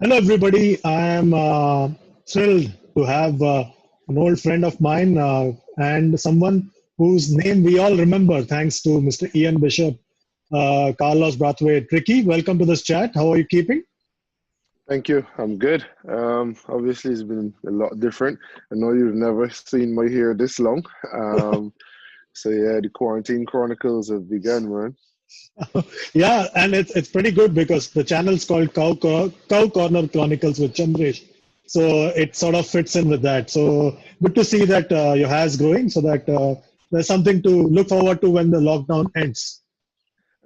Hello, everybody. I am thrilled to have an old friend of mine and someone whose name we all remember thanks to Mr. Ian Bishop, Carlos Brathwaite. Ricky, welcome to this chat. How are you keeping? Thank you. I'm good. Obviously, it's been a lot different. I know you've never seen my hair this long. So yeah, the quarantine chronicles have begun, man. Yeah, and it's pretty good because the channel's called Cow Corner Chronicles with Chandresh. So it sort of fits in with that. So good to see that your hair's growing so that there's something to look forward to when the lockdown ends.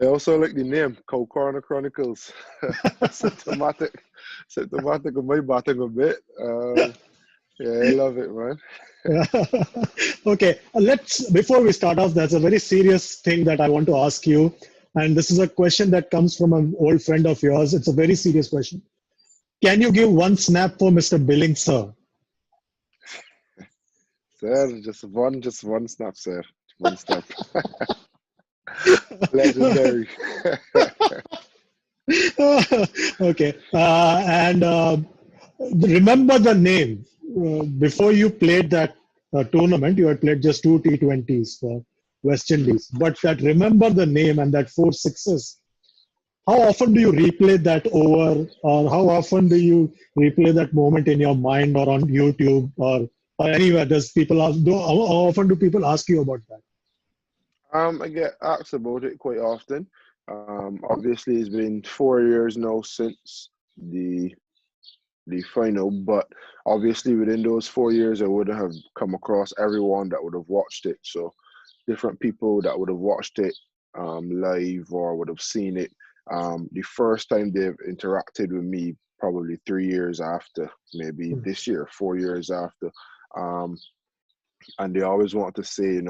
I also like the name, Corner Chronicles. Symptomatic, symptomatic of my batting a bit. Yeah, I love it, man. Okay, let's before we start off, there's a very serious thing that I want to ask you, and this is a question that comes from an old friend of yours. It's a very serious question. Can you give one snap for Mr. Billings, sir? Sir, just one snap, sir. One snap. Legendary. Okay, and remember the name. Before you played that tournament, you had played just two T20s for West Indies, but that remember the name and that four sixes. How often do you replay that over, or how often do you replay that moment in your mind or on YouTube or anywhere? Does people ask? How often do people ask you about that? I get asked about it quite often. Obviously, it's been 4 years now since the final, but obviously within those 4 years, I wouldn't have come across everyone that would have watched it. So different people that would have watched it live or would have seen it. The first time they've interacted with me, probably 3 years after, maybe Hmm. this year, 4 years after. Um, and they always want to say,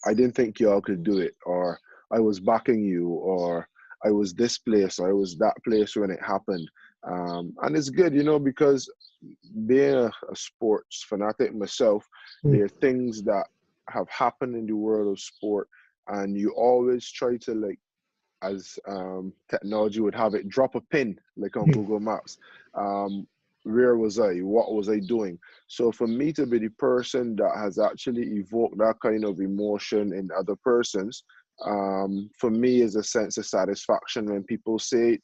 I didn't think y'all could do it, or I was backing you, or I was this place, or I was that place when it happened. And it's good, because being a sports fanatic myself, Hmm. there are things that have happened in the world of sport, and you always try to, like, as technology would have it, drop a pin, like on Hmm. Google Maps. Um, where was I? What was I doing? So for me to be the person that has actually evoked that kind of emotion in other persons, for me is a sense of satisfaction when people say it.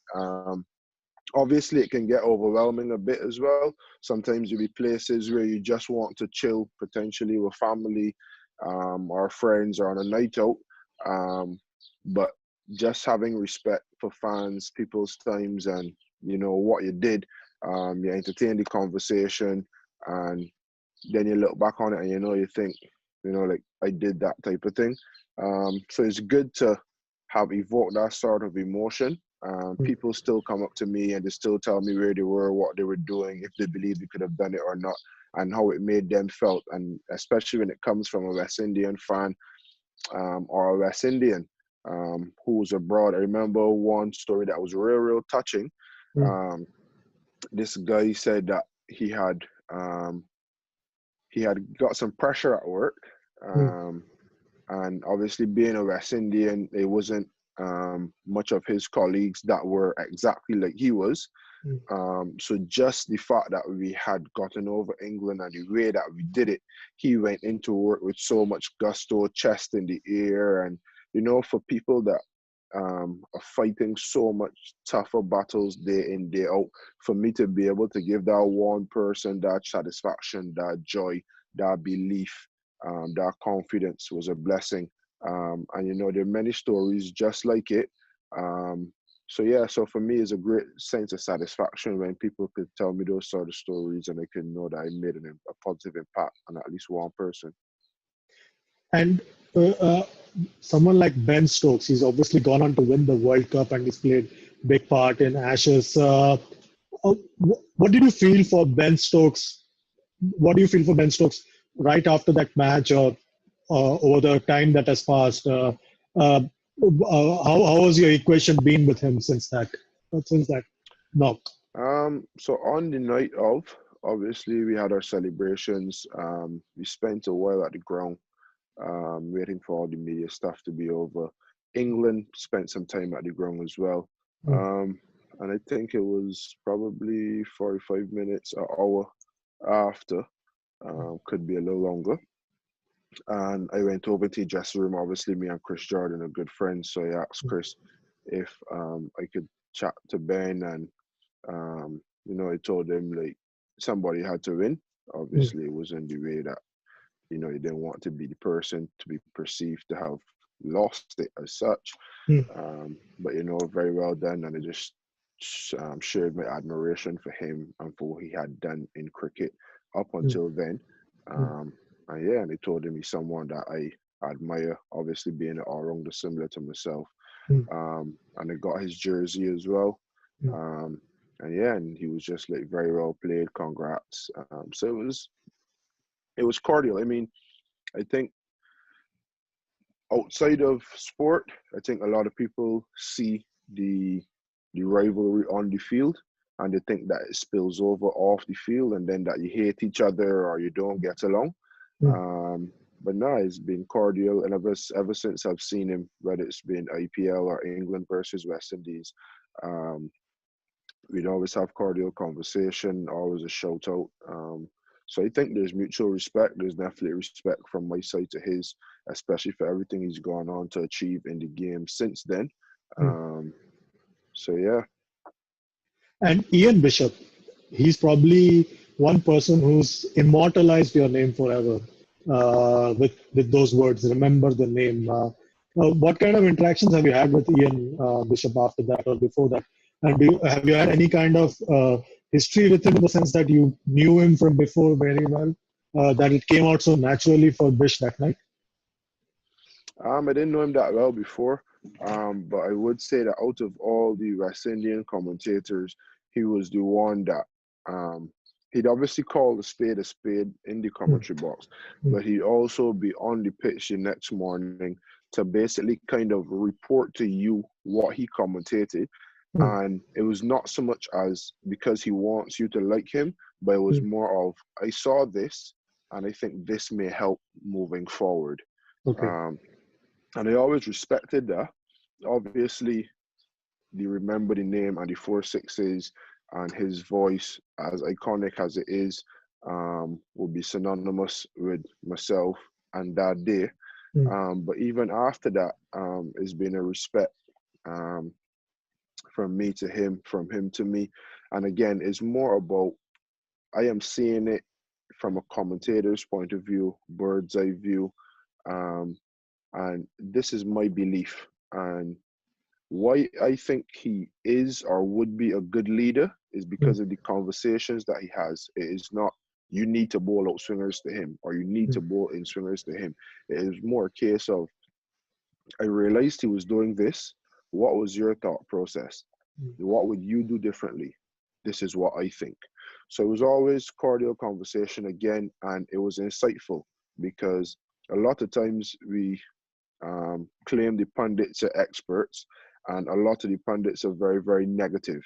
Obviously, it can get overwhelming a bit as well. Sometimes you'll be places where you just want to chill, potentially with family or friends or on a night out. Um, but just having respect for fans, people's times, and what you did, you entertain the conversation, and then you look back on it and you think, like I did that type of thing. So it's good to have evoked that sort of emotion. Hmm. People still come up to me and they still tell me where they were, what they were doing, if they believe they could have done it or not, and how it made them felt. And especially when it comes from a West Indian fan or a West Indian who was abroad. I remember one story that was real, real touching. Hmm. Um, this guy said that um, he had got some pressure at work. Hmm. Um, and obviously, being a West Indian, it wasn't much of his colleagues that were exactly like he was. Hmm. So just the fact that we had gotten over England and the way that we did it, he went into work with so much gusto, chest in the air, and for people that are fighting so much tougher battles day in day out, for me to be able to give that one person that satisfaction, that joy, that belief, that confidence was a blessing. And there are many stories just like it. Um, so yeah, so for me, it's a great sense of satisfaction when people could tell me those sort of stories, and I can know that I made a positive impact on at least one person. And uh, uh, someone like Ben Stokes, he's obviously gone on to win the World Cup and he's played big part in Ashes. What did you feel for Ben Stokes? What do you feel for Ben Stokes right after that match or over the time that has passed? Uh, how has your equation been with him since that knock? So on the night of, obviously we had our celebrations. We spent a while at the ground, waiting for all the media stuff to be over. England spent some time at the ground as well. Mm, Um, and I think it was probably 45 minutes, an hour after, could be a little longer. And I went over to the dressing room. Obviously, me and Chris Jordan are good friends, so I asked Chris if I could chat to Ben, and I told him like somebody had to win. Mm, Obviously, it was in the way that he didn't want to be the person to be perceived to have lost it as such. mm, But very well done, and I just shared my admiration for him and for what he had done in cricket up mm, until then. mm, Um, and yeah, and they told him he's someone that I admire, obviously being an all-rounder similar to myself. mm, And I got his jersey as well. mm, Um, and yeah, and he was just like very well played. Congrats. So it was cordial. I mean, I think outside of sport, I think a lot of people see the rivalry on the field, and they think that it spills over off the field, and then that you hate each other or you don't get along. mm, But no, it's been cordial, and ever since I've seen him, whether it's been IPL or England versus West Indies, um, we'd always have cordial conversation, always a shout out. So I think there's mutual respect. There's definitely respect from my side to his, especially for everything he's gone on to achieve in the game since then. mm. Um, so yeah. And Ian Bishop, he's probably one person who's immortalized your name forever with those words. Remember the name. What kind of interactions have you had with Ian Bishop after that or before that? And have you had any kind of history with him in the sense that you knew him from before very well, that it came out so naturally for Bish that night? I didn't know him that well before, but I would say that out of all the West Indian commentators, he was the one that he'd obviously call a spade in the Mm, commentary box, mm, but he'd also be on the pitch the next morning to basically kind of report to you what he commentated. mm, And it was not so much as because he wants you to like him, but it was mm. more of, I saw this and I think this may help moving forward. Okay. Um, and I always respected that. Obviously, they remember the name and the 4 6s, and his voice, as iconic as it is, will be synonymous with myself and that day. Mm, But even after that, it's been a respect um, from me to him, from him to me. And again, it's more about I am seeing it from a commentator's point of view, bird's eye view, um, and this is my belief. And why I think he is or would be a good leader is mm, because of the conversations that he has. It is not you need to bowl out swingers to him or you need mm, to bowl in swingers to him. It is more a case of I realized he was doing this. What was your thought process? mm. What would you do differently? This is what I think. So it was always cordial conversation again, and it was insightful because a lot of times we claim the pundits are experts, and a lot of the pundits are very, very negative.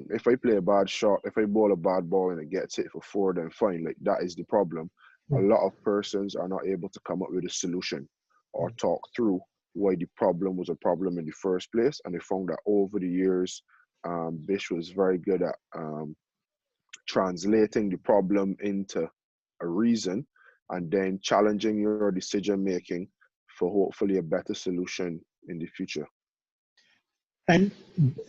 If I play a bad shot, if I bowl a bad ball and it gets hit for four, then fine. Like that is the problem. A Mm, lot of persons are not able to come up with a solution or mm. talk through why the problem was a problem in the first place. And they found that over the years, Bish was very good at translating the problem into a reason and then challenging your decision making for hopefully a better solution in the future. And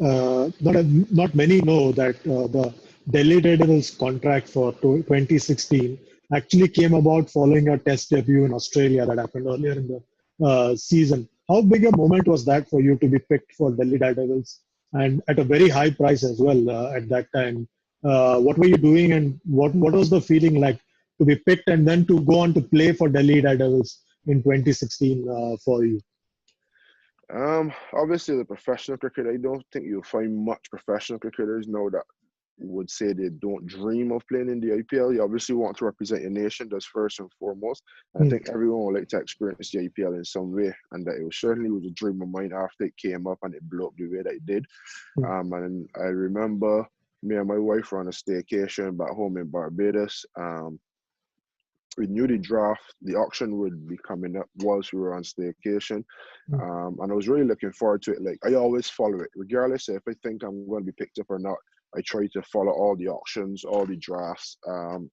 not many know that the Delhi Daredevils contract for 2016 actually came about following a test debut in Australia that happened earlier in the season. How big a moment was that for you to be picked for Delhi Daredevils and at a very high price as well at that time? What were you doing and what was the feeling like to be picked and then to go on to play for Delhi Daredevils in 2016 for you? Obviously, the professional cricket, I don't think you'll find much professional cricketers now that would say they don't dream of playing in the IPL. You obviously want to represent your nation, that's first and foremost. And I Mm, think everyone would like to experience the IPL in some way, and that it was certainly was a dream of mine after it came up and it blew up the way that it did. mm, And I remember me and my wife were on a staycation back home in Barbados. we knew the auction would be coming up whilst we were on staycation. And I was really looking forward to it. Like, I always follow it, regardless if I think I'm going to be picked up or not. I try to follow all the auctions, all the drafts. And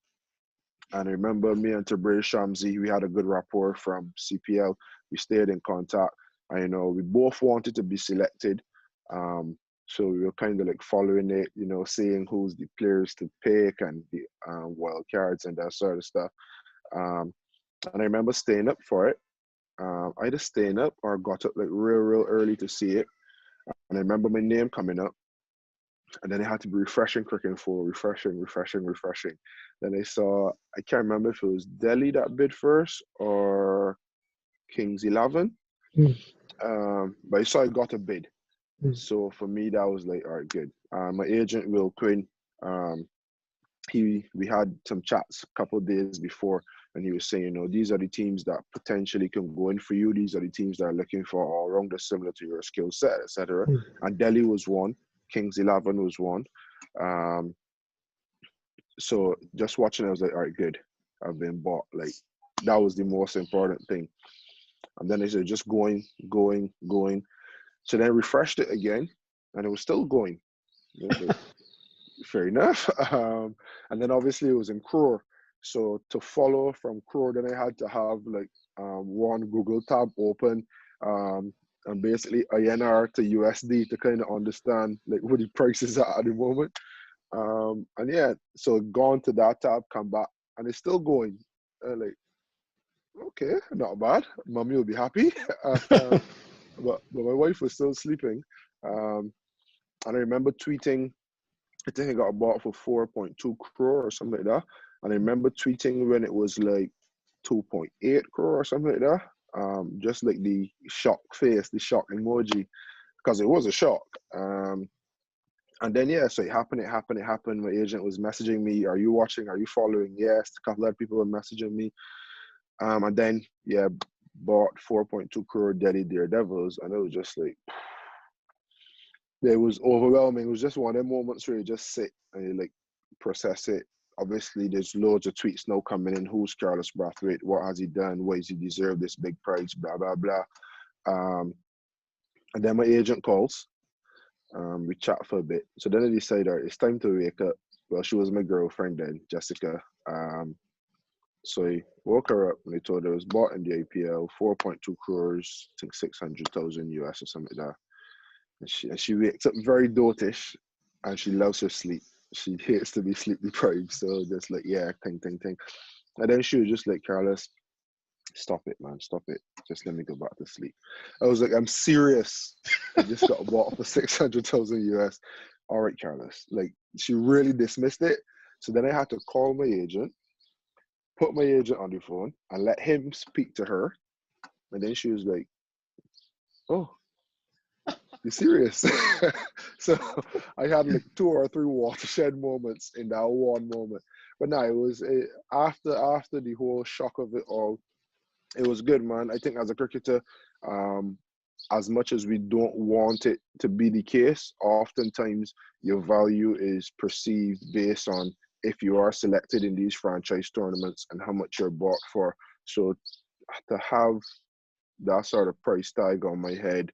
I remember me and Tabrez Shamsi, we had a good rapport from CPL. We stayed in contact. I know we both wanted to be selected. So we were kind of like following it, you know, seeing who's the players to pick and the wild cards and that sort of stuff. And I remember staying up for it. Either staying up or got up like real early to see it. And I remember my name coming up. And then it had to be refreshing cricket for refreshing. Then I saw, I can't remember if it was Delhi that bid first or Kings 11. But I saw I got a bid. So for me, that was like, all right, good. My agent, Will Quinn, we had some chats a couple of days before, and he was saying, you know, these are the teams that potentially can go in for you. These are the teams that are looking for all-rounders similar to your skill set, etc. And Delhi was one. Kings 11 was one. So just watching, I was like, all right, good. I've been bought. Like, that was the most important thing. And then they said, just going. So then I refreshed it again, and it was still going. Like, fair enough. And then obviously it was in crore. So to follow from crore, then I had to have like one Google tab open, and basically INR to USD to kind of understand like what the prices are at the moment. And yeah, so gone to that tab, come back, and it's still going. Like, okay, not bad. Mommy will be happy. But my wife was still sleeping. And I remember tweeting, I think I got bought for 4.2 crore or something like that. And I remember tweeting when it was like 2.8 crore or something like that. Just like the shock face, the shock emoji, because it was a shock. And then, yeah, so it happened. My agent was messaging me, are you watching? Are you following? Yes, a couple of people were messaging me. And then, yeah, bought 4.2 crore Delhi Daredevils. And it was just like, it was overwhelming. It was just one of them moments where you just sit and you like process it. Obviously, there's loads of tweets now coming in. Who's Carlos Brathwaite? What has he done? Why does he deserve this big prize? Blah, blah, blah. And then my agent calls. We chat for a bit. So then I decided, all right, it's time to wake up. Well, she was my girlfriend then, Jessica. So I woke her up and I told her it was bought in the IPL, 4.2 crores, I think 600,000 US or something like that. And she wakes up very dotish, and she loves her sleep. She hates to be sleep deprived. So just like, yeah, ting. And then she was just like, Carlos, stop it, man, stop it. Just let me go back to sleep. I was like, I'm serious. I just got bought for 600,000 US. All right, Carlos. Like, she really dismissed it. So then I had to call my agent, put my agent on the phone, and let him speak to her. And then she was like, oh, you serious? So I had like 2 or 3 watershed moments in that one moment. But no, it was after the whole shock of it all, it was good, man. I think as a cricketer, as much as we don't want it to be the case, oftentimes your value is perceived based on if you are selected in these franchise tournaments and how much you're bought for. So to have that sort of price tag on my head,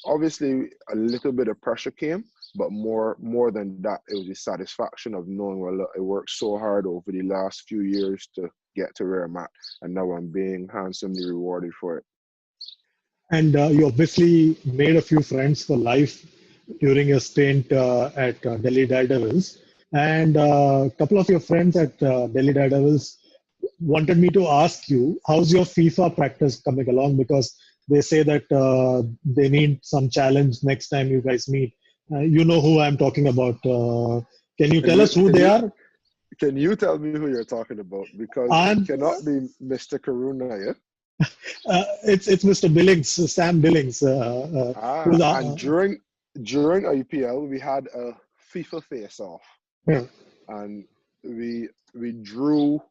obviously a little bit of pressure came, but more than that, it was the satisfaction of knowing, well, look, I worked so hard over the last few years to get to where I'm at, and now I'm being handsomely rewarded for it. And you obviously made a few friends for life during your stint at Delhi Daredevils. And a couple of your friends at Delhi Daredevils wanted me to ask you, how's your FIFA practice coming along? Because they say that they need some challenge next time you guys meet. You know who I'm talking about. Can you tell us who they are? Can you tell me who you're talking about? Because it cannot be Mr. Karuna, yeah? It's Mr. Billings, Sam Billings. And during IPL, we had a FIFA face-off. Yeah. And we drew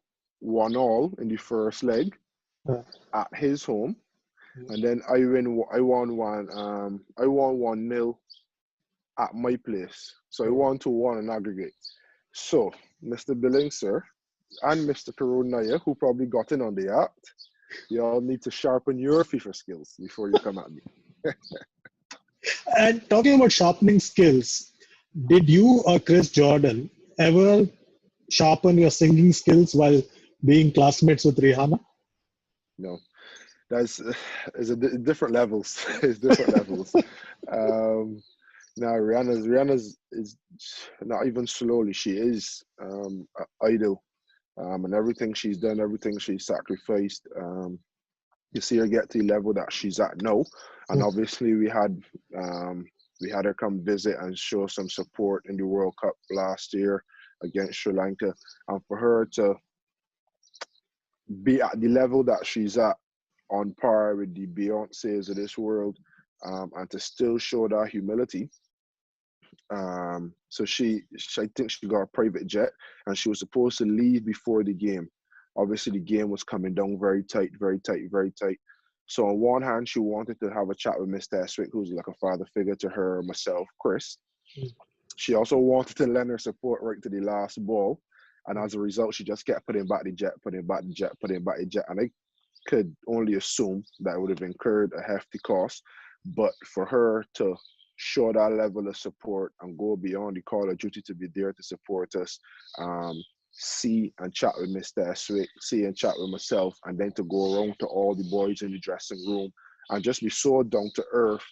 1-1 in the first leg at his home, and then I won 1-0 at my place. So I won 2-1 in aggregate. So, Mr. Billings, sir, and Mr. Karunaya, who probably got in on the act, you all need to sharpen your FIFA skills before you come at me. And talking about sharpening skills, did you or Chris Jordan ever sharpen your singing skills while being classmates with Rihanna? No, that's is different levels. It's different levels. Now Rihanna's is not even slowly. She is idol, and everything she's done, everything she's sacrificed. You see her get to the level that she's at now, and obviously we had her come visit and show some support in the World Cup last year against Sri Lanka, and for her to be at the level that she's at, on par with the Beyoncés of this world, and to still show that humility. So I think she got a private jet, and she was supposed to leave before the game. Obviously, the game was coming down very tight, very tight, very tight. So on one hand, she wanted to have a chat with Mr. Eswick, who's like a father figure to her, myself, Chris. She also wanted to lend her support right to the last ball. And as a result, she just kept putting back the jet, putting back the jet, putting back the jet. And I could only assume that it would have incurred a hefty cost. But for her to show that level of support and go beyond the call of duty to be there to support us, see and chat with Mr. Eswick, see and chat with myself, and then to go around to all the boys in the dressing room and just be so down to earth,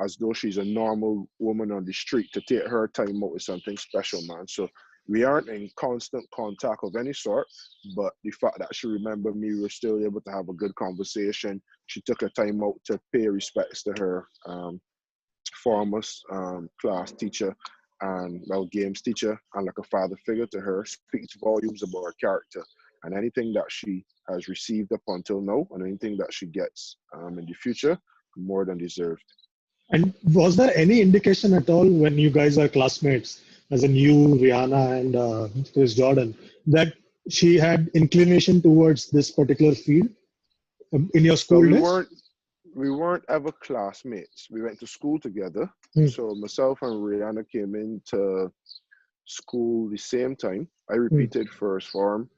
as though she's a normal woman on the street. To take her time out is something special, man. So we aren't in constant contact of any sort, but the fact that she remembered me, we were still able to have a good conversation. She took her time out to pay respects to her former class teacher and games teacher, and like a father figure to her, speaks volumes about her character. And anything that she has received up until now, and anything that she gets in the future, more than deserved. And was there any indication at all when you guys were classmates, as in you, Rihanna, and Chris Jordan, that she had inclination towards this particular field in your But school days? we weren't ever classmates. We went to school together. So myself and Rihanna came into school the same time. I repeated first form.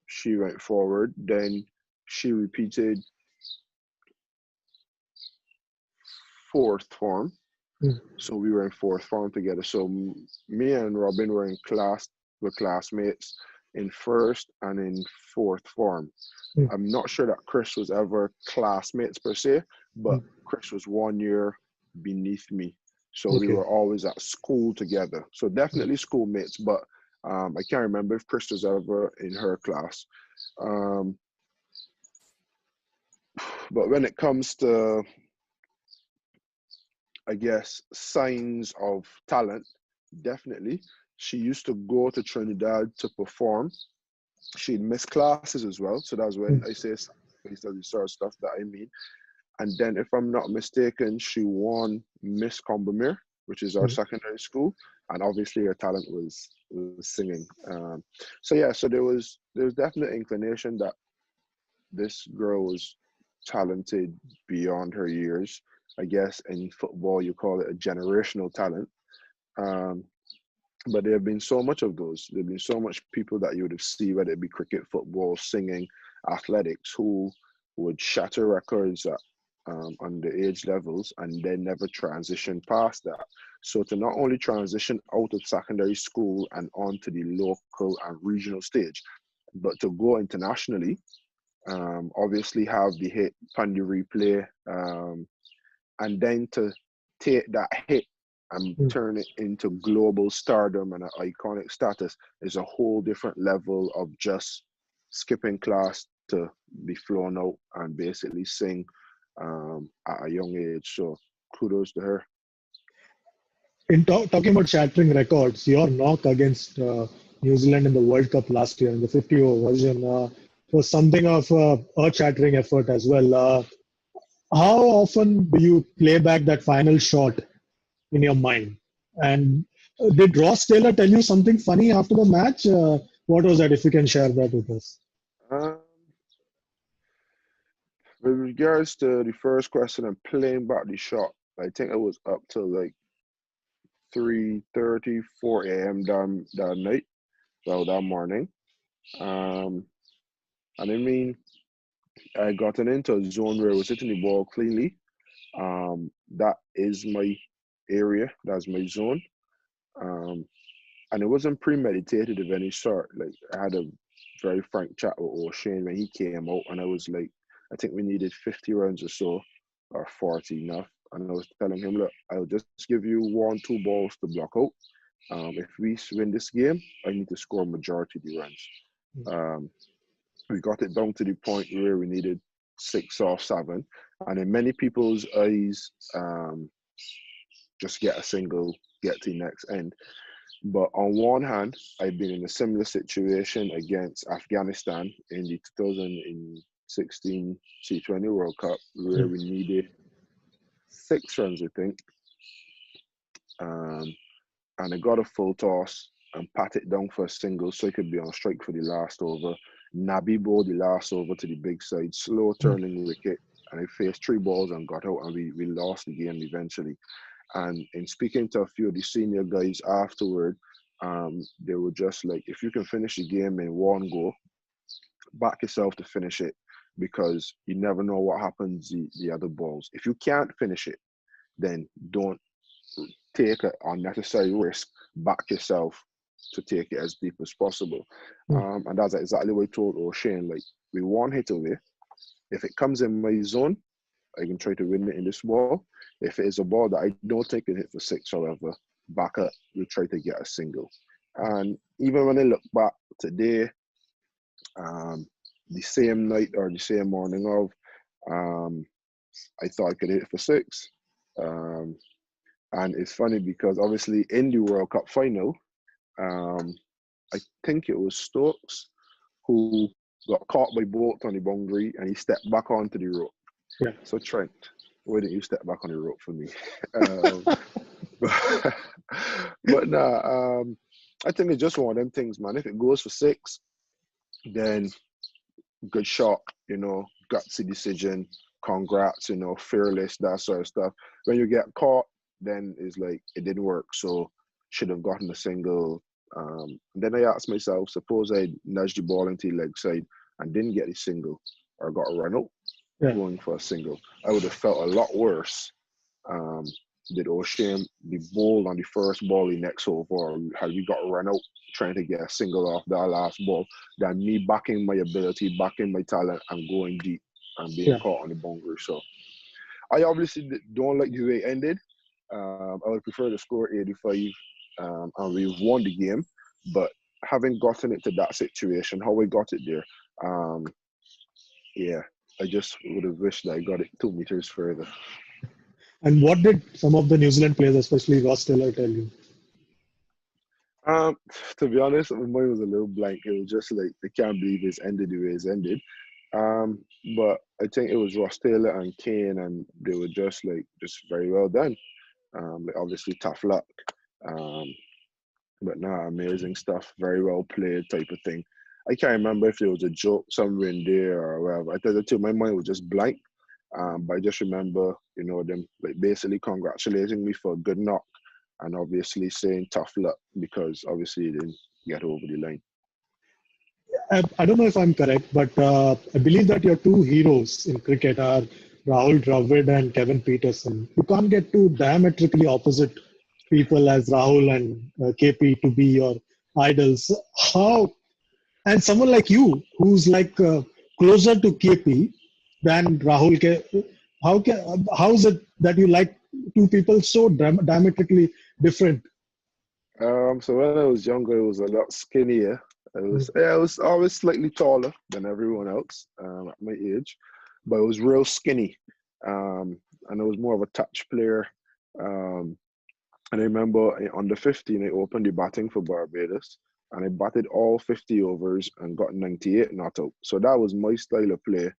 She went forward. Then she repeated fourth form. So we were in fourth form together. So me and Robin were classmates in first and in fourth form. I'm not sure that Chris was ever classmates per se, but Chris was 1 year beneath me. So we were always at school together. So definitely schoolmates, but I can't remember if Chris was ever in her class. But when it comes to, I guess, signs of talent, definitely. She used to go to Trinidad to perform. She'd miss classes as well. So that's when I say the sort of stuff that I mean. And then, if I'm not mistaken, she won Miss Combermere, which is our secondary school. And obviously her talent was singing. So there was definite inclination that this girl was talented beyond her years. I guess in football, you call it a generational talent. But there have been so much of those. There have been so much people that you would have seen, whether it be cricket, football, singing, athletics, who would shatter records at underage levels and then never transition past that. So to not only transition out of secondary school and onto the local and regional stage, but to go internationally, obviously have the hit Pandy replay, and then to take that hit and turn it into global stardom and an iconic status is a whole different level of just skipping class to be flown out and basically sing at a young age. So kudos to her. In talking about shattering records, your knock against New Zealand in the World Cup last year in the 50-over version was something of a earth-shattering effort as well. How often do you play back that final shot in your mind? And did Ross Taylor tell you something funny after the match? What was that, if you can share that with us? With regards to the first question and playing back the shot, I think it was up till like 3:30, 4 a.m. that night. that morning. And I mean, I gotten into a zone where I was hitting the ball cleanly. That is my area. That's my zone. Um, and it wasn't premeditated of any sort. Like I had a very frank chat with O'Shane when he came out, and I was like, I think we needed 50 runs or so, or 40 enough. And I was telling him, look, I'll just give you 1, 2 balls to block out. If we win this game, I need to score majority of the runs. We got it down to the point where we needed 6 or 7, and in many people's eyes, just get a single, get to the next end. But on one hand, I've been in a similar situation against Afghanistan in the 2016 T20 World Cup, where we needed 6 runs, I think. And I got a full toss and pat it down for a single so it could be on strike for the last over. Nabi bowled the last over to the big side, slow turning wicket, and I faced 3 balls and got out, and we lost the game eventually. And in speaking to a few of the senior guys afterward, they were just like, if you can finish the game in one go, back yourself to finish it, because you never know what happens the other balls. If you can't finish it, then don't take an unnecessary risk. Back yourself to take it as deep as possible. And that's exactly what I told O'Shane. Like, we one hit away. If it comes in my zone, I can try to win it in this ball. If it is a ball that I don't think can hit for 6 or whatever, back up, we'll try to get a single. And even when I look back today, the same night or the same morning of, I thought I could hit for 6. And it's funny because obviously in the World Cup final, I think it was Stokes who got caught by Bolt on the boundary and he stepped back onto the rope. Yeah. So Trent, why didn't you step back on the rope for me? But nah, I think it's just one of them things, man. If it goes for 6, then good shot, gutsy decision, congrats, fearless, that sort of stuff. When you get caught, then it's like, it didn't work, so should have gotten a single. Then I asked myself, suppose I nudged the ball into the leg side and didn't get a single or got a run out going for a single, I would have felt a lot worse. Did O'Shane be bowled on the first ball the next over, or had we got a run out trying to get a single off that last ball, than me backing my ability, backing my talent, and going deep and being caught on the boundary. So I obviously don't like the way it ended. I would prefer to score 85 and we won the game. But having gotten it to that situation, how we got it there, I just would have wished that I got it 2 meters further. And what did some of the New Zealand players, especially Ross Taylor, tell you? To be honest, my mind was a little blank. It was just like, I can't believe it's ended the way it's ended. But I think it was Ross Taylor and Kane, and they were just very well done. Obviously tough luck. But amazing stuff, very well played type of thing. I can't remember if there was a joke somewhere in there or whatever. I tell you too, my mind was just blank. But I just remember, them basically congratulating me for a good knock, and obviously saying tough luck because obviously it didn't get over the line. I don't know if I'm correct, but I believe that your 2 heroes in cricket are Rahul Dravid and Kevin Peterson. You can't get 2 diametrically opposite people as Rahul and KP to be your idols. How? And someone like you, who's closer to KP than Rahul, how is it that you like 2 people so diametrically different? So when I was younger, I was a lot skinnier. I was always slightly taller than everyone else at my age, but I was real skinny. And I was more of a touch player. And I remember under 15, I opened the batting for Barbados, and I batted all 50 overs and got 98 not out. So that was my style of play.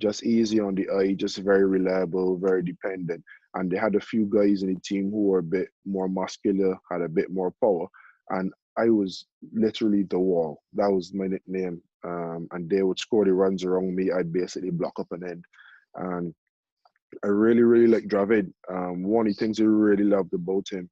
Just easy on the eye, just very reliable, very dependent. And they had a few guys in the team who were a bit more muscular, had a bit more power. And I was literally the wall. That was my nickname. And they would score the runs around me. I'd basically block up an end. And I really, really like Dravid. One of the things I really loved about him,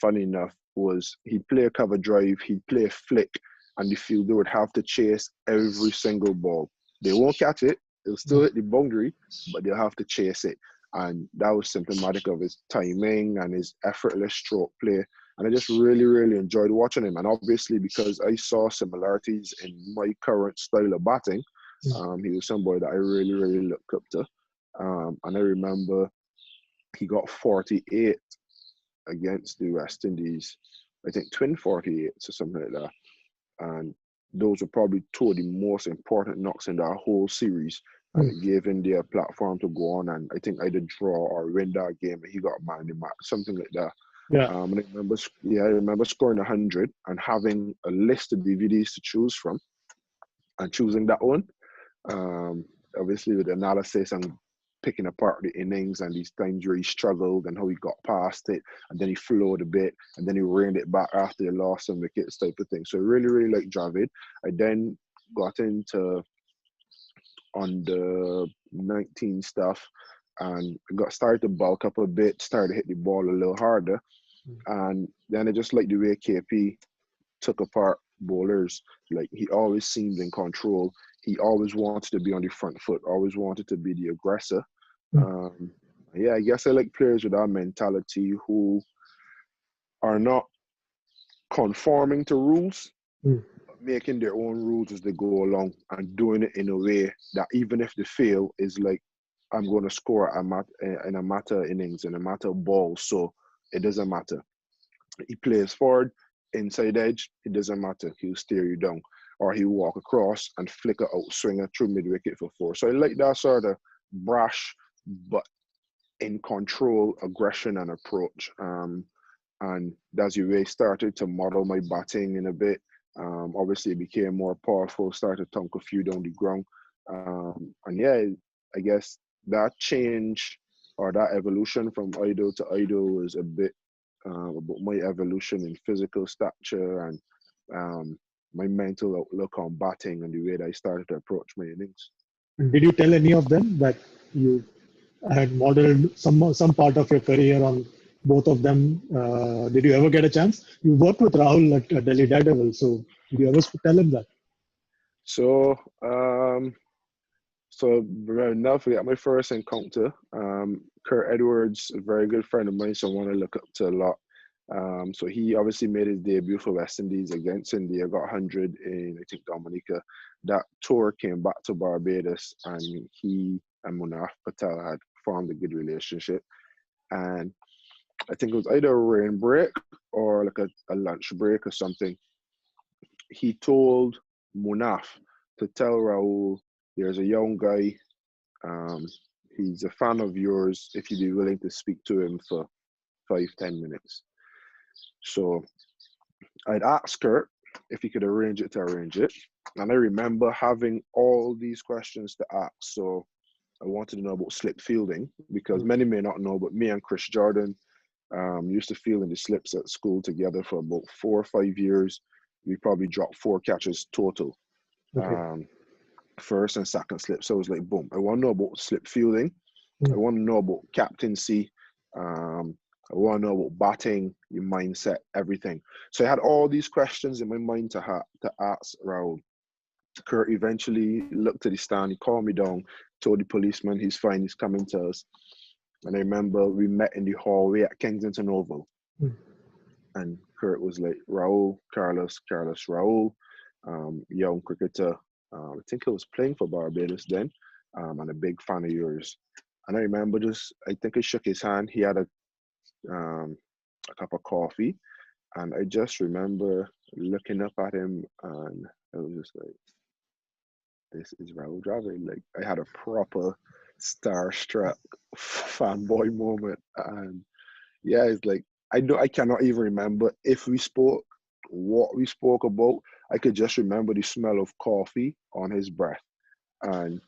funny enough, was he'd play a cover drive, he'd play a flick, and the fielder would have to chase every single ball. They won't catch it, it'll still hit the boundary, but they'll have to chase it. And that was symptomatic of his timing and his effortless stroke play. And I just really, really enjoyed watching him. And obviously, because I saw similarities in my current style of batting, he was somebody that I really, really looked up to. And I remember he got 48 against the West Indies, I think twin 48s or something like that. And those were probably two of the most important knocks in that whole series. And it gave India a platform to go on, and I think either draw or win that game. And he got man of the match, something like that. Yeah. And I remember scoring 100 and having a list of DVDs to choose from, and choosing that one. Obviously, with analysis and picking apart the innings and these times where he struggled and how he got past it, and then he flowed a bit, and then he reined it back after he lost some wickets type of thing. So I really, really liked Dravid. I then got into on the 19 stuff and got started to bulk up a bit, started to hit the ball a little harder. And then I just liked the way KP took apart bowlers. Like, he always seemed in control. He always wanted to be on the front foot, always wanted to be the aggressor. I guess I like players with that mentality who are not conforming to rules, making their own rules as they go along and doing it in a way that even if they fail, is like, I'm going to score in a matter of innings, in a matter of balls, so it doesn't matter. He plays forward, inside edge, it doesn't matter. He'll steer you down. Or he'll walk across and flicker out, swinger through mid-wicket for 4. So I like that sort of brash, but in control, aggression and approach. And that's the way I started to model my batting in a bit. Obviously, it became more powerful, started to thunk a few down the ground. I guess that change or that evolution from idol to idol was a bit about my evolution in physical stature and my mental outlook on batting and the way that I started to approach my innings. Did you tell any of them that you had modeled some part of your career on both of them? Did you ever get a chance? You worked with Rahul at Delhi Daredevil, so did you ever tell him that? So I'll never forget my first encounter. Kurt Edwards, a very good friend of mine, someone I look up to a lot. So he obviously made his debut for West Indies against India, got 100 in, I think, Dominica. That tour came back to Barbados, and he and Munaf Patel had formed a good relationship. And I think it was either a rain break or like a lunch break or something. He told Munaf to tell Rahul, there's a young guy, he's a fan of yours, if you'd be willing to speak to him for 5-10 minutes. So I'd asked Kurt if he could arrange it. And I remember having all these questions to ask. So I wanted to know about slip fielding, because many may not know, but me and Chris Jordan used to field in the slips at school together for about 4 or 5 years. We probably dropped 4 catches total. Okay. First and second slip. So it was like, boom, I want to know about slip fielding. I want to know about captaincy. I want to know about batting, your mindset, everything. So I had all these questions in my mind to ask Rahul. Kurt eventually looked at the stand, he called me down, told the policeman he's fine, he's coming to us. And I remember we met in the hallway at Kensington Oval. And Kurt was like, Rahul, Carlos, Rahul, young cricketer. I think I was playing for Barbados then, and a big fan of yours. And I remember I think I shook his hand. He had a cup of coffee, and I just remember looking up at him, and I was just like, this is Rahul Dravid. Like, I had a proper starstruck fanboy moment. And yeah, it's like, I cannot even remember if we spoke, what we spoke about. I could just remember the smell of coffee on his breath. And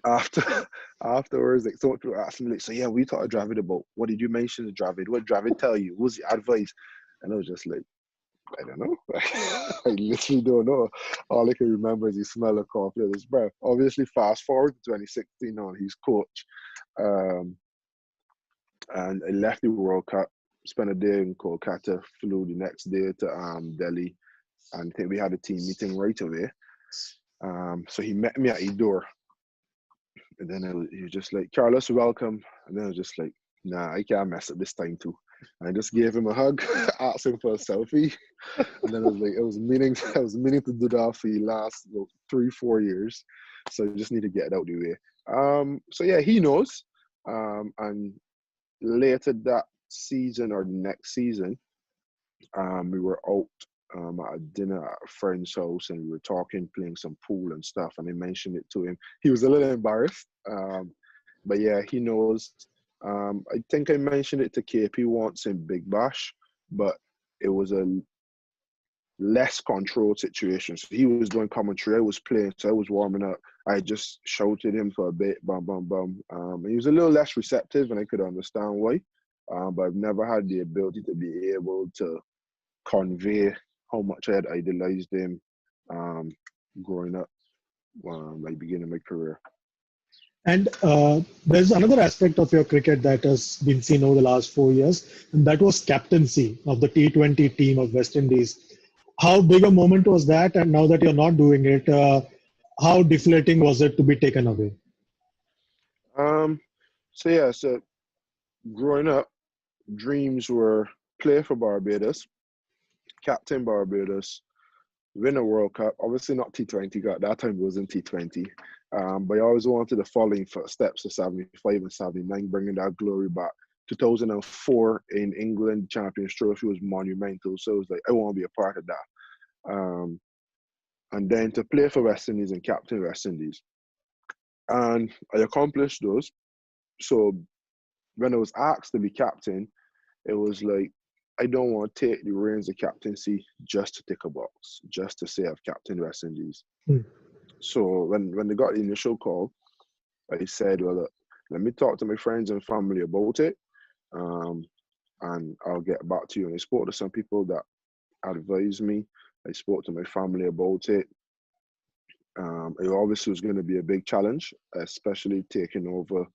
afterwards, like, someone asked me, like, so yeah, we talked to Dravid about, what did you mention to Dravid? What did Dravid tell you? What was the advice? And I was just like, I don't know. I literally don't know. All I can remember is the smell of coffee on his breath. Obviously, fast forward to 2016 on, he's coach. And I left the World Cup. spent a day in Kolkata, flew the next day to Delhi, and I think we had a team meeting right away. So he met me at the door, and then he was just like, Carlos, welcome. And then I was just like, nah, I can't mess up this time too. And I just gave him a hug, asked him for a selfie, and then I was like, I was meaning to do that for the last 3-4 years, so I just need to get it out the way. So yeah, he knows. And later that season or the next season, we were out at a dinner at a friend's house, and we were talking, playing some pool and stuff, and I mentioned it to him. He was a little embarrassed, but yeah, he knows. I think I mentioned it to KP once in Big Bash, but it was a less controlled situation. So he was doing commentary, I was playing, so I was warming up. I just shouted him for a bit, bum, bum, bum. He was a little less receptive, and I could understand why. But I've never had the ability to be able to convey how much I had idolized him growing up, like beginning my career. And there's another aspect of your cricket that has been seen over the last 4 years, and that was captaincy of the T20 team of West Indies. How big a moment was that? And now that you're not doing it, how deflating was it to be taken away? So growing up, dreams were play for Barbados, captain Barbados, win a World Cup. Obviously not T20, at that time it wasn't T20. But I always wanted to follow in footsteps of 75 and 79, bringing that glory back. 2004 in England, Champions Trophy was monumental. So it was like, I want to be a part of that. And then to play for West Indies and captain West Indies. And I accomplished those. So when I was asked to be captain, it was like, I don't want to take the reins of captaincy just to tick a box, just to say I've captained West Indies. So when they got the initial call, I said, well, look, let me talk to my friends and family about it, and I'll get back to you. And I spoke to some people that advised me. I spoke to my family about it. It obviously was going to be a big challenge, especially taking over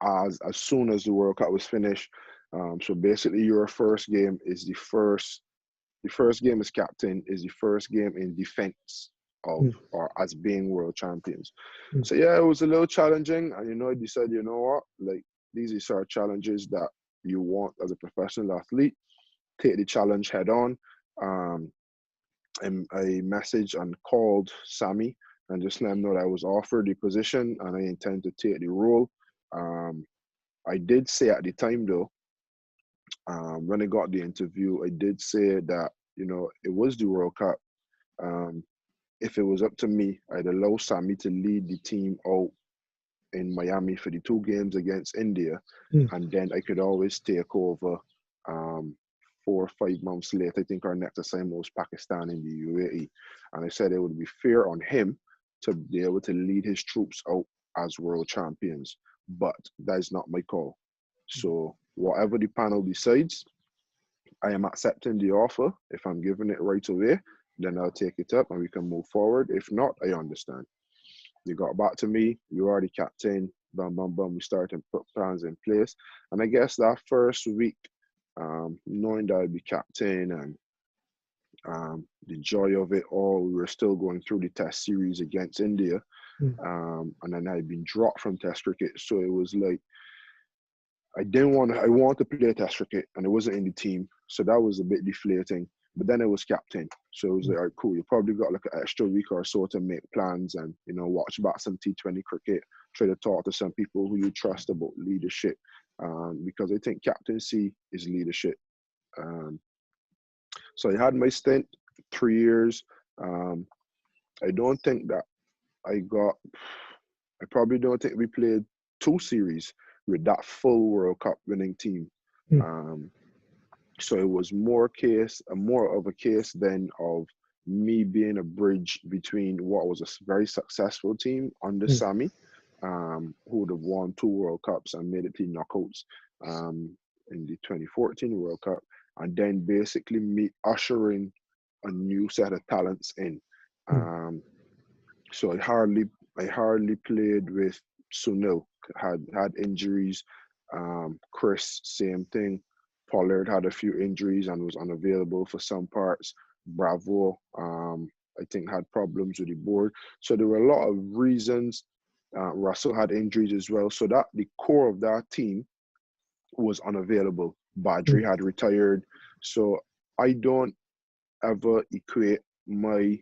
as soon as the World Cup was finished. So basically, your first game is the first game as captain is the first game in defense of or as being world champions. So yeah, it was a little challenging, and I decided, you know what, like these are sort of challenges that you want as a professional athlete. Take the challenge head on. And I messaged and called Sammy and just let him know that I was offered the position and I intend to take the role. I did say at the time though, when I got the interview, I did say that, it was the World Cup. If it was up to me, I'd allow Sammy to lead the team out in Miami for the 2 games against India, and then I could always take over 4 or 5 months later. I think our next assignment was Pakistan in the UAE. And I said it would be fair on him to be able to lead his troops out as world champions, but that is not my call. So whatever the panel decides, I am accepting the offer. If I'm giving it right away, then I'll take it up and we can move forward. If not, I understand. You got back to me, you are the captain, bam, bam, bam. We started to put plans in place. And I guess that first week, knowing that I'd be captain and the joy of it all, we were still going through the test series against India. And then I'd been dropped from test cricket. So it was like, I wanted to play test cricket and it wasn't in the team. So that was a bit deflating. But then I was captain. So it was like, all right, cool. You probably got like an extra week or so to make plans and, watch back some T20 cricket, try to talk to some people who you trust about leadership. Because I think captaincy is leadership. So I had my stint, 3 years. I don't think that I probably don't think we played 2 series with that full World Cup winning team. So it was more of a case then of me being a bridge between what was a very successful team under Sammy, who would have won 2 World Cups and made it to knockouts in the 2014 World Cup, and then basically me ushering a new set of talents in. So I hardly played with Sunil. Had injuries. Chris, same thing. Pollard had a few injuries and was unavailable for some parts. Bravo, I think, had problems with the board. So there were a lot of reasons. Russell had injuries as well. So that the core of that team was unavailable. Badri had retired. So I don't ever equate my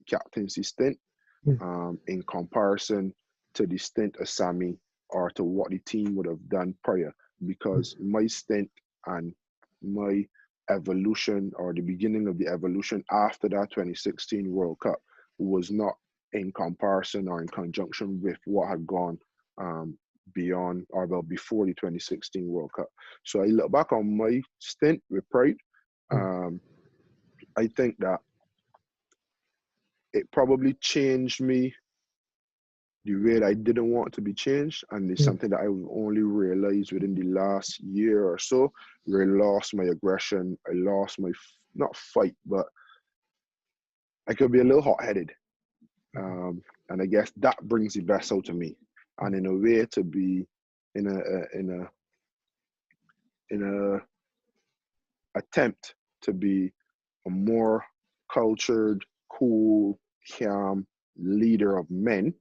captaincy stint in comparison to the stint of Sammy or to what the team would have done prior, because my stint and my evolution, or the beginning of the evolution after that 2016 World Cup, was not in comparison or in conjunction with what had gone beyond, or well, before the 2016 World Cup. So I look back on my stint with pride. I think that it probably changed me the way that I didn't want to be changed, and it's something that I only realized within the last year or so, where I lost my aggression. I lost my, not fight, but I could be a little hot-headed. And I guess that brings the best out of me. And in a way, to be in a attempt to be a more cultured, cool, calm leader of men,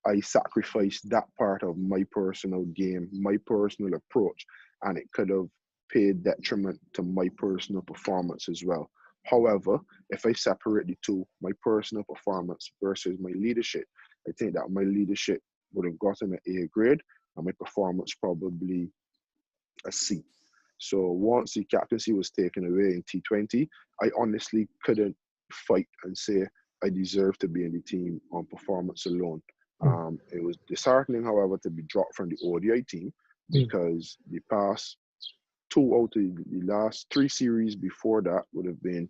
I sacrificed that part of my personal game, my personal approach, and it could have paid detriment to my personal performance as well. However, if I separate the two, my personal performance versus my leadership, I think that my leadership would have gotten an A grade and my performance probably a C. So once the captaincy was taken away in T20, I honestly couldn't fight and say I deserve to be in the team on performance alone. It was disheartening, however, to be dropped from the ODI team, because the past two out of the last three series before that would have been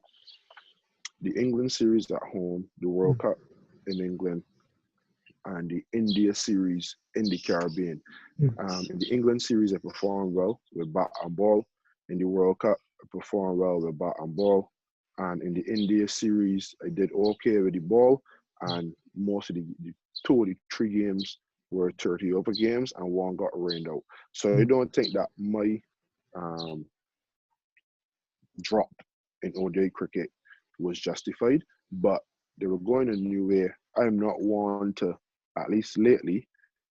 the England series at home, the World Cup in England, and the India series in the Caribbean. In the England series, I performed well with bat and ball. In the World Cup, I performed well with bat and ball. And in the India series, I did okay with the ball. And most of the two of the three games were 30 over games, and one got rained out. So I don't think that my drop in ODI cricket was justified, but they were going a new way. I'm not one to, at least lately,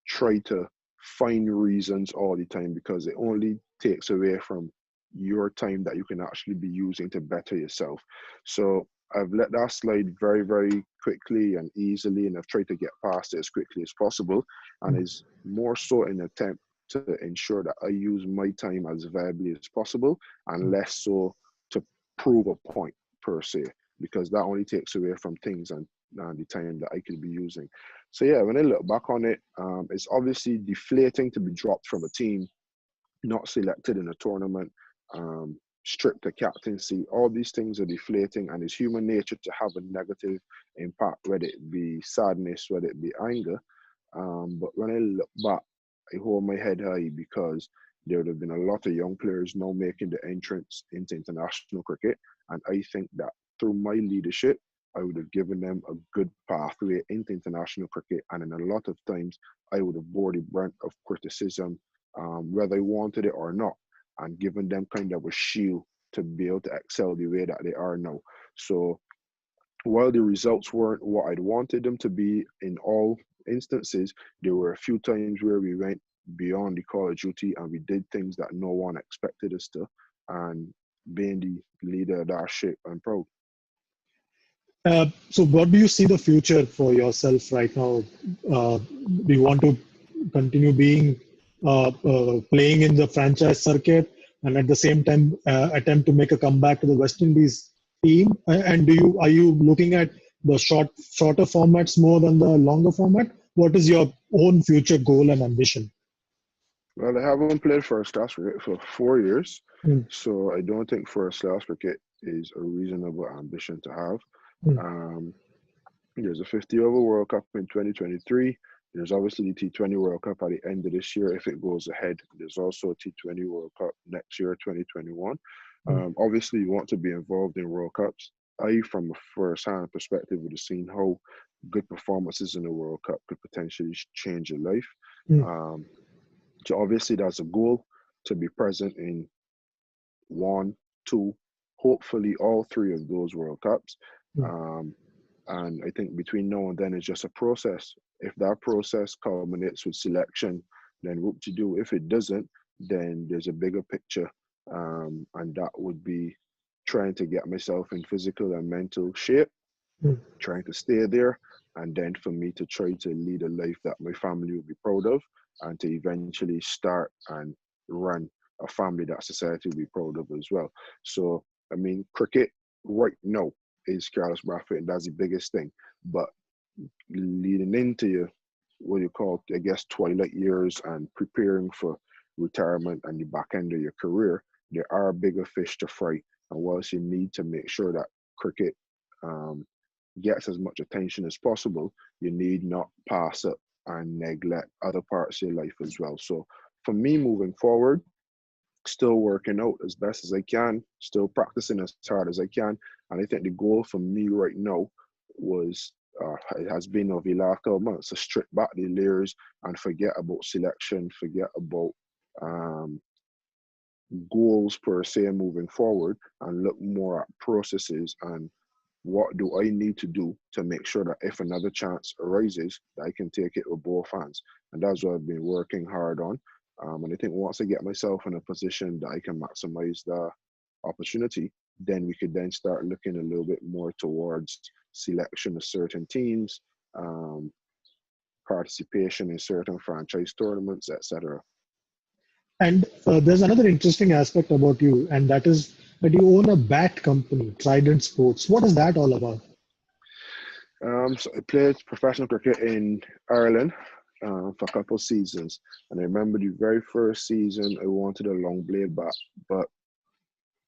try to find reasons all the time, because it only takes away from your time that you can actually be using to better yourself. So I've let that slide very, very quickly and easily, and I've tried to get past it as quickly as possible. And it's more so an attempt to ensure that I use my time as viably as possible, and less so to prove a point per se, because that only takes away from things and the time that I could be using. So yeah, when I look back on it, it's obviously deflating to be dropped from a team, not selected in a tournament, stripped of captaincy. All these things are deflating, and it's human nature to have a negative impact, whether it be sadness, whether it be anger. But when I look back, I hold my head high, because there would have been a lot of young players now making the entrance into international cricket. And I think that through my leadership, I would have given them a good pathway into international cricket. And in a lot of times, I would have bore the brunt of criticism, whether I wanted it or not, and given them kind of a shield to be able to excel the way that they are now. So while the results weren't what I'd wanted them to be in all instances, there were a few times where we went beyond the call of duty and we did things that no one expected us to. And being the leader of that ship, I'm proud. So what do you see the future for yourself right now? Do you want to continue being playing in the franchise circuit, and at the same time attempt to make a comeback to the West Indies team? And are you looking at the shorter formats more than the longer format? What is your own future goal and ambition? Well, I haven't played first class cricket for 4 years, so I don't think first class cricket is a reasonable ambition to have. There's a 50 over World Cup in 2023. There's obviously the T20 World Cup at the end of this year if it goes ahead. There's also a T20 World Cup next year, 2021. Obviously, you want to be involved in World Cups. I, from a first-hand perspective, would have seen how good performances in the World Cup could potentially change your life. So obviously, that's a goal, to be present in one, two, hopefully all three of those World Cups. Mm. And I think between now and then it's just a process. If that process culminates with selection, then whoop to do. If it doesn't, then there's a bigger picture, and that would be trying to get myself in physical and mental shape, Mm. trying to stay there, and then for me to try to lead a life that my family will be proud of, and to eventually start and run a family that society will be proud of as well. So, I mean, cricket right now is Carlos Brathwaite, and that's the biggest thing. But leading into your, what you call, I guess, twilight years and preparing for retirement and the back end of your career, there are bigger fish to fry. And whilst you need to make sure that cricket um, gets as much attention as possible, you need not pass up and neglect other parts of your life as well. So for me, moving forward, still working out as best as I can, still practicing as hard as I can. And I think the goal for me right now was, it has been over the last couple months, to strip back the layers and forget about selection, forget about goals per se moving forward, and look more at processes and what do I need to do to make sure that if another chance arises, that I can take it with both hands. And that's what I've been working hard on. And I think once I get myself in a position that I can maximize the opportunity, then we could then start looking a little bit more towards selection of certain teams, um, participation in certain franchise tournaments, etc. And there's another interesting aspect about you, and that is that you own a bat company, Trident Sports. What is that all about? So I played professional cricket in Ireland for a couple of seasons, and I remember the very first season I wanted a long blade bat, but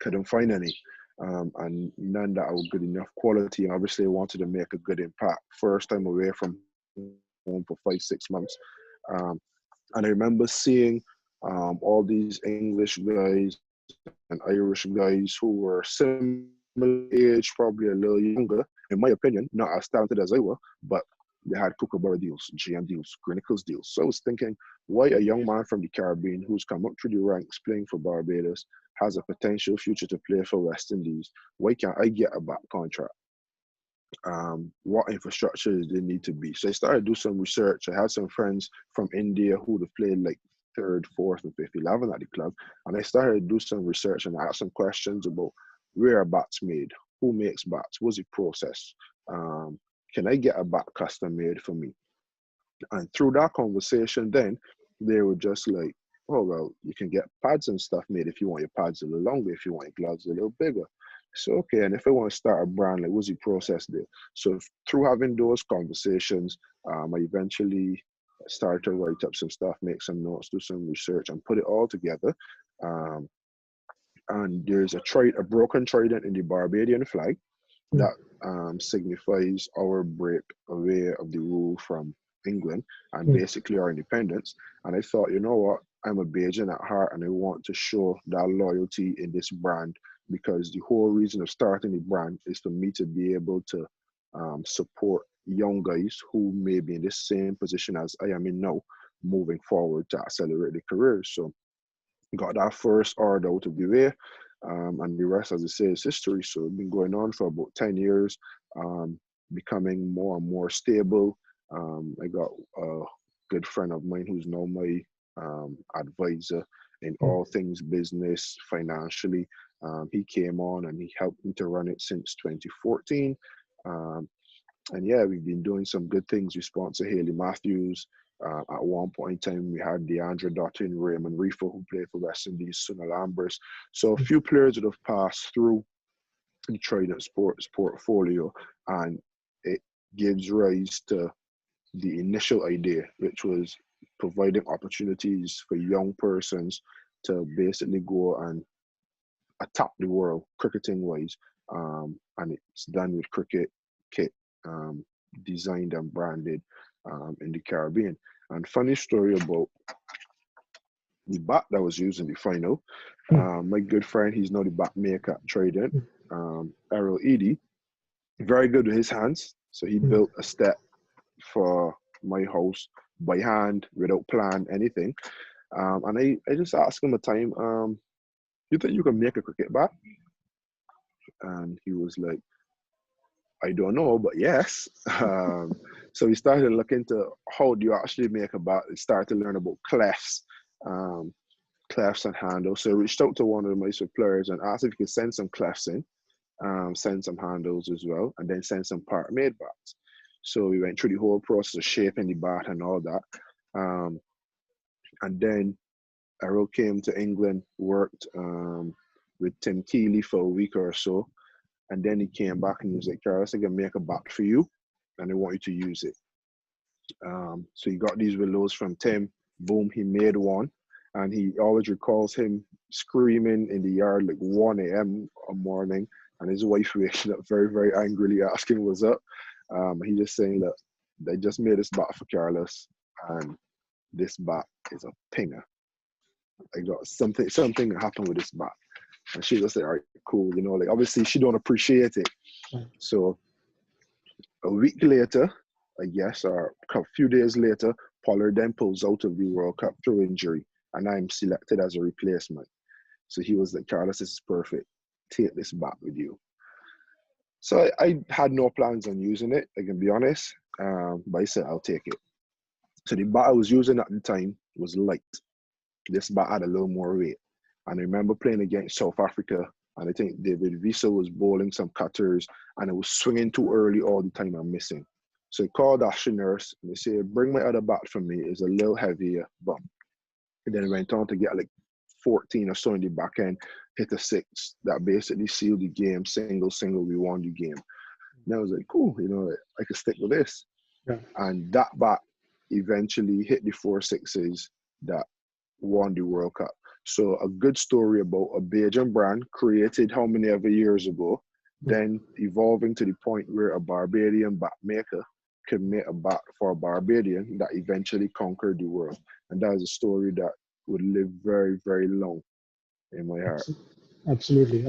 couldn't find any, and none that were good enough quality. And obviously, I wanted to make a good impact. First time away from home for 5, 6 months, um, and I remember seeing all these English guys and Irish guys who were similar age, probably a little younger, in my opinion, not as talented as I were, but they had Kookaburra deals, GM deals, Chronicles deals. So I was thinking, why a young man from the Caribbean who's come up through the ranks playing for Barbados, has a potential future to play for West Indies, why can't I get a back contract? What infrastructure did they need to be? So I started to do some research. I had some friends from India who would have played like third, fourth, and fifth 11 at the club. And I started to do some research and ask some questions about where are bats made, who makes bats, what's the process, can I get a bat custom made for me? And through that conversation, then they were just like, oh, well, you can get pads and stuff made if you want your pads a little longer, if you want your gloves a little bigger. So, okay, and if I want to start a brand, like, what's the process there? So through having those conversations, I eventually started to write up some stuff, make some notes, do some research, and put it all together. Um, and there's a broken trident in the Barbadian flag Mm. that signifies our break away of the rule from England and Mm. basically our independence. And I thought, you know what, I'm a Bajan at heart and I want to show that loyalty in this brand, because the whole reason of starting the brand is for me to be able to support young guys who may be in the same position as I am in now, moving forward to accelerate their careers. So got that first order out of the way, and the rest, as I say, is history. So it's been going on for about 10 years, becoming more and more stable. I got a good friend of mine who's now my advisor in Mm. all things business, financially. He came on and he helped me to run it since 2014. Um, and yeah, we've been doing some good things. We sponsor Haley Matthews. At one point in time, we had DeAndre Dottin, Raymond Reefer, who played for West Indies, Sunil Ambers. So a few players that have passed through the Trident Sports portfolio, and it gives rise to the initial idea, which was providing opportunities for young persons to basically go and attack the world cricketing wise. And it's done with cricket kit, designed and branded in the Caribbean. And funny story about the bat that was used in the final. Mm. My good friend, he's now the bat maker at Trident, Errol Edie, very good with his hands. So he Mm. built a step for my house by hand without plan, anything. And I just asked him a time, you think you can make a cricket bat? And he was like, I don't know, but yes. So we started looking into how do you actually make a bat. We started to learn about clefts, clefts and handles. So I reached out to one of the Mysore players and asked if he could send some clefts in, send some handles as well, and then send some part-made bats. So we went through the whole process of shaping the bat and all that. And then Errol came to England, worked with Tim Keeley for a week or so. And then he came back and he was like, Carlos, I can make a bat for you and I want you to use it. So he got these willows from Tim. Boom, he made one. And he always recalls him screaming in the yard like 1 a.m. a morning. And his wife waking up very, very angrily asking what's up. He just saying, look, they just made this bat for Carlos. And this bat is a pinger. I got something happened with this bat. And she just said, all right, cool. You know, like obviously she don't appreciate it. So a week later, I guess, or a few days later, Pollard then pulls out of the World Cup through injury. And I'm selected as a replacement. So he was like, Carlos, this is perfect. Take this bat with you. So I had no plans on using it, I can be honest. But I said, I'll take it. So the bat I was using at the time was light. This bat had a little more weight. And I remember playing against South Africa, and I think David Visa was bowling some cutters, and it was swinging too early all the time and missing. So I called Ashley Nurse, and they said, bring my other bat for me. It's a little heavier, but and then I went on to get like 14 or so in the back end, hit a 6. That basically sealed the game, single, we won the game. And I was like, cool, you know, I could stick with this. Yeah. And that bat eventually hit the 4 6s that won the World Cup. So a good story about a Bajan brand created how many ever years ago, then evolving to the point where a Barbadian bat maker could make a bat for a Barbadian that eventually conquered the world. And that is a story that would live very, very long in my heart. Absolutely.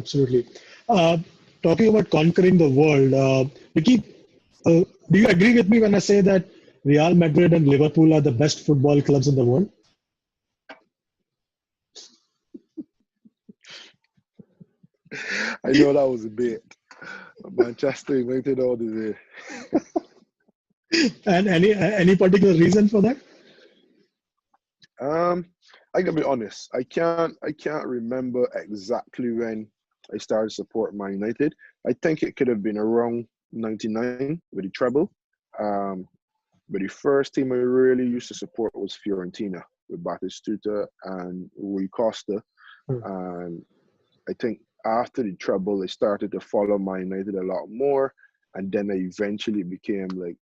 Talking about conquering the world, Vicky, do you agree with me when I say that Real Madrid and Liverpool are the best football clubs in the world? I know that was a bit. Manchester United all the way. And any particular reason for that? I gotta be honest. I can't remember exactly when I started supporting Man United. I think it could have been around '99 with the treble. But the first team I really used to support was Fiorentina with Batistuta and Rui Costa. And I think after the treble, I started to follow Man United a lot more. And then I eventually became like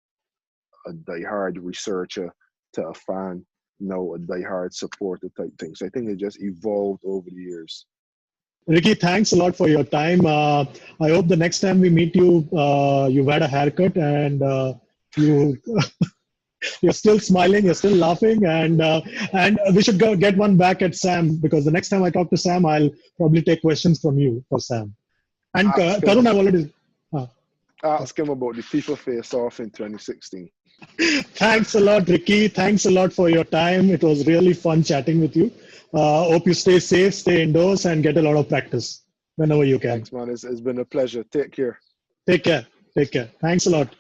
a diehard researcher to a fan, now a diehard supporter type thing. So I think it just evolved over the years. Ricky, thanks a lot for your time. I hope the next time we meet you, you've had a haircut and you're still smiling, you're still laughing, and we should go get one back at Sam, because the next time I talk to Sam, I'll probably take questions from you for Sam. And Tarun, I've already... Ask him about the FIFA face-off in 2016. Thanks a lot, Ricky. Thanks a lot for your time. It was really fun chatting with you. Hope you stay safe, stay indoors, and get a lot of practice whenever you can. Thanks, man. It's been a pleasure. Take care. Take care. Thanks a lot.